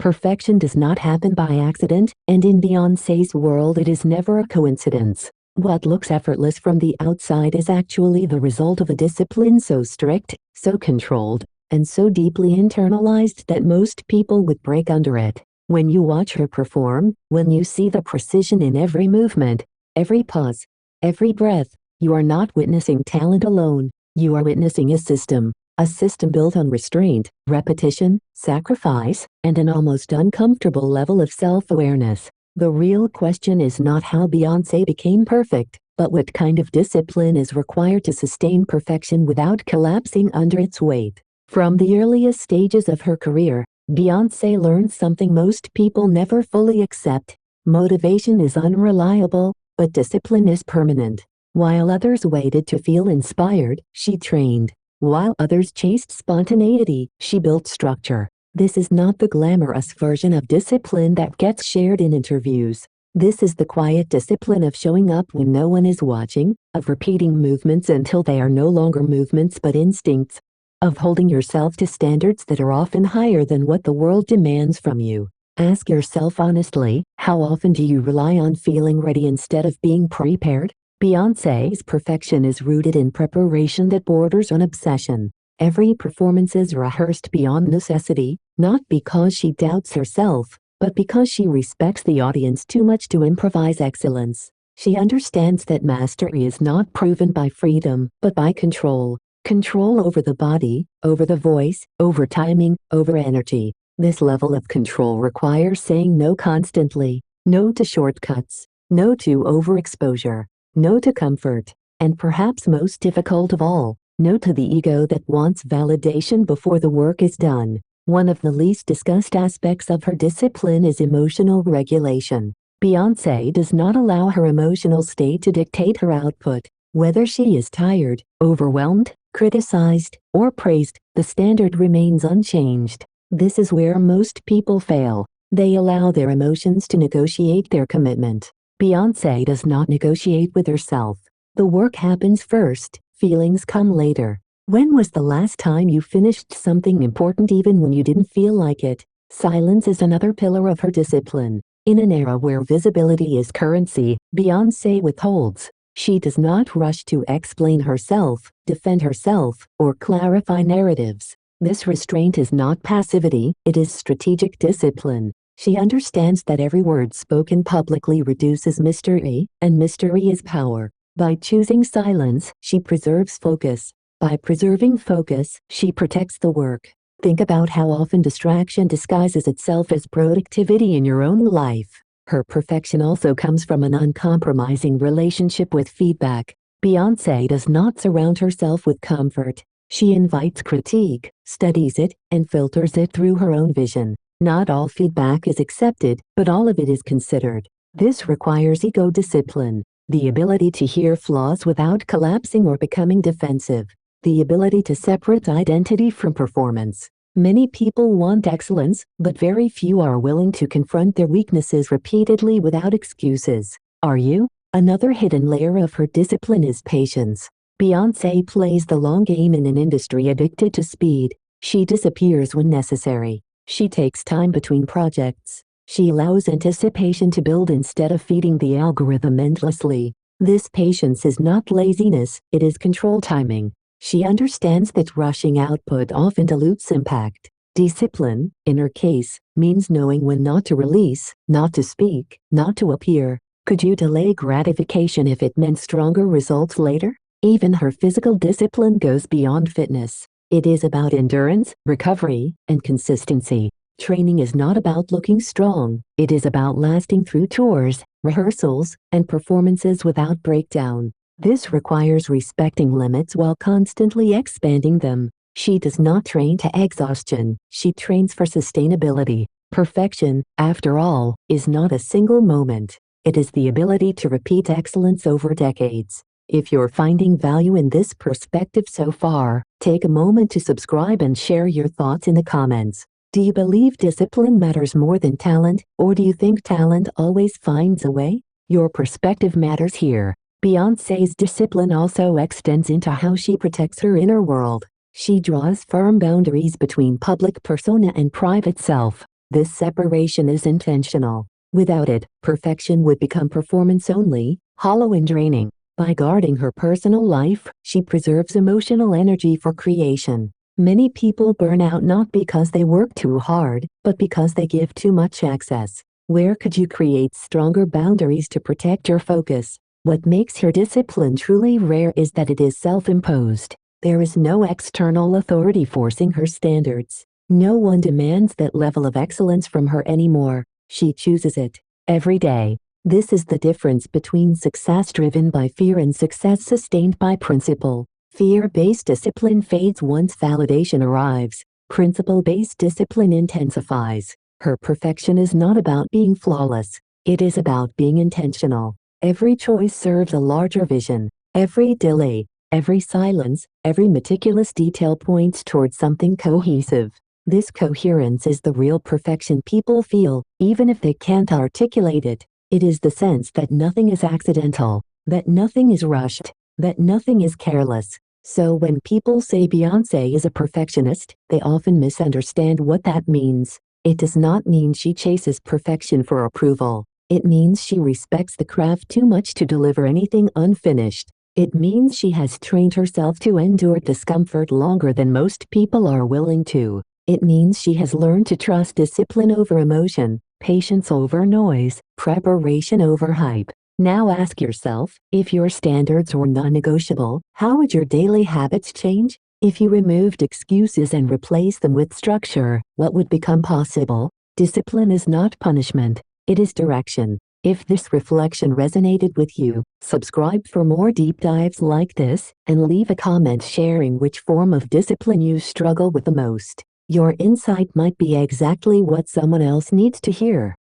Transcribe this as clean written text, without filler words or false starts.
Perfection does not happen by accident, and in Beyoncé's world it is never a coincidence. What looks effortless from the outside is actually the result of a discipline so strict, so controlled, and so deeply internalized that most people would break under it. When you watch her perform, when you see the precision in every movement, every pause, every breath, you are not witnessing talent alone, you are witnessing a system built on restraint, repetition, sacrifice, and an almost uncomfortable level of self-awareness. The real question is not how Beyoncé became perfect, but what kind of discipline is required to sustain perfection without collapsing under its weight. From the earliest stages of her career, Beyoncé learned something most people never fully accept. Motivation is unreliable, but discipline is permanent. While others waited to feel inspired, she trained. While others chased spontaneity, she built structure. This is not the glamorous version of discipline that gets shared in interviews. This is the quiet discipline of showing up when no one is watching, of repeating movements until they are no longer movements but instincts, of holding yourself to standards that are often higher than what the world demands from you. Ask yourself honestly, how often do you rely on feeling ready instead of being prepared? Beyoncé's perfection is rooted in preparation that borders on obsession. Every performance is rehearsed beyond necessity, not because she doubts herself, but because she respects the audience too much to improvise excellence. She understands that mastery is not proven by freedom, but by control. Control over the body, over the voice, over timing, over energy. This level of control requires saying no constantly, no to shortcuts, no to overexposure, no to comfort, and perhaps most difficult of all, no to the ego that wants validation before the work is done. One of the least discussed aspects of her discipline is emotional regulation. Beyoncé does not allow her emotional state to dictate her output. Whether she is tired, overwhelmed, criticized, or praised, the standard remains unchanged. This is where most people fail. They allow their emotions to negotiate their commitment. Beyoncé does not negotiate with herself. The work happens first, feelings come later. When was the last time you finished something important even when you didn't feel like it? Silence is another pillar of her discipline. In an era where visibility is currency, Beyoncé withholds. She does not rush to explain herself, defend herself, or clarify narratives. This restraint is not passivity, it is strategic discipline. She understands that every word spoken publicly reduces mystery, and mystery is power. By choosing silence, she preserves focus. By preserving focus, she protects the work. Think about how often distraction disguises itself as productivity in your own life. Her perfection also comes from an uncompromising relationship with feedback. Beyoncé does not surround herself with comfort. She invites critique, studies it, and filters it through her own vision. Not all feedback is accepted, but all of it is considered. This requires ego discipline, the ability to hear flaws without collapsing or becoming defensive, the ability to separate identity from performance. Many people want excellence, but very few are willing to confront their weaknesses repeatedly without excuses. Are you? Another hidden layer of her discipline is patience. Beyoncé plays the long game in an industry addicted to speed. She disappears when necessary. She takes time between projects. She allows anticipation to build instead of feeding the algorithm endlessly. This patience is not laziness, it is control timing. She understands that rushing output often dilutes impact. Discipline, in her case, means knowing when not to release, not to speak, not to appear. Could you delay gratification if it meant stronger results later? Even her physical discipline goes beyond fitness. It is about endurance, recovery, and consistency. Training is not about looking strong, it is about lasting through tours, rehearsals, and performances without breakdown. This requires respecting limits while constantly expanding them. She does not train to exhaustion, she trains for sustainability. Perfection, after all, is not a single moment. It is the ability to repeat excellence over decades. If you're finding value in this perspective so far, take a moment to subscribe and share your thoughts in the comments. Do you believe discipline matters more than talent, or do you think talent always finds a way? Your perspective matters here. Beyoncé's discipline also extends into how she protects her inner world. She draws firm boundaries between public persona and private self. This separation is intentional. Without it, perfection would become performance only, hollow and draining. By guarding her personal life, she preserves emotional energy for creation. Many people burn out not because they work too hard, but because they give too much access. Where could you create stronger boundaries to protect your focus? What makes her discipline truly rare is that it is self-imposed. There is no external authority forcing her standards. No one demands that level of excellence from her anymore. She chooses it every day. This is the difference between success driven by fear and success sustained by principle. Fear-based discipline fades once validation arrives. Principle-based discipline intensifies. Her perfection is not about being flawless. It is about being intentional. Every choice serves a larger vision. Every delay, every silence, every meticulous detail points towards something cohesive. This coherence is the real perfection people feel, even if they can't articulate it. It is the sense that nothing is accidental, that nothing is rushed, that nothing is careless. So when people say Beyoncé is a perfectionist, they often misunderstand what that means. It does not mean she chases perfection for approval. It means she respects the craft too much to deliver anything unfinished. It means she has trained herself to endure discomfort longer than most people are willing to. It means she has learned to trust discipline over emotion, patience over noise, preparation over hype. Now ask yourself, if your standards were non-negotiable, how would your daily habits change? If you removed excuses and replaced them with structure, what would become possible? Discipline is not punishment, it is direction. If this reflection resonated with you, subscribe for more deep dives like this, and leave a comment sharing which form of discipline you struggle with the most. Your insight might be exactly what someone else needs to hear.